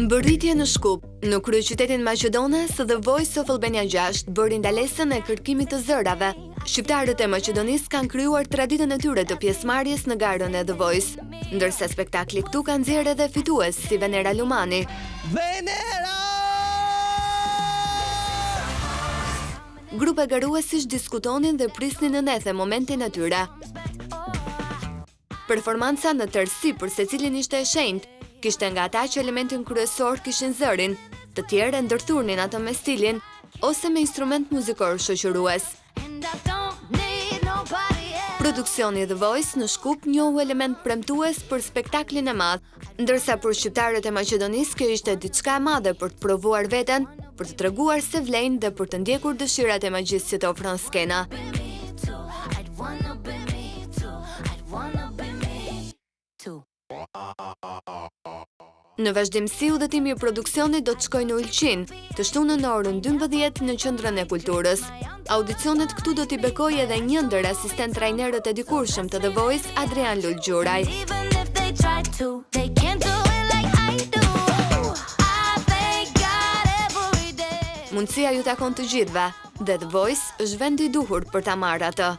Mbërritje në Shkup, në kryeqytetin Maqedones, The Voice of Albania 6 bëri ndalesën e kërkimit të zërave. Shqiptarët e Maqedonisë kanë krijuar traditën e tyre të pjesëmarrjes në garën e The Voice, ndërsa spektakli këtu ka nxjerrë edhe fitues si Venera Lumani. Grupe garuesish diskutonin dhe prisnin në nethe momentin e tyre. Performanca në tërësi për secilin ishte e shenjtë. Kishte nga ata që elementin kryesor kishin zërin, të tjerë e ndërthurnin atë me stilin ose me instrument muzikor shoqërues. Produksioni The Voice në Shkup njohu element premtues për spektaklin e madh, ndërsa për shqiptarët e Maqedonisë kjo ishte diçka e madhe për të provuar veten, për të treguar se vlen dhe për të ndjekur dëshirat e magjisë që të ofron skena. Në vazhdimsi, udhëtimi i produksionit do të shkojë në Ulqin, të shtunën në orën 12 në Qendrën e Kulturës. Audicionet këtu do t'i bekojë edhe një ndër asistent trajnerët e dikurshëm të The Voice, Adrian Lulgjuraj. Mundësia ju takon të gjithëve, dhe The Voice është vendi i duhur për ta marrë atë.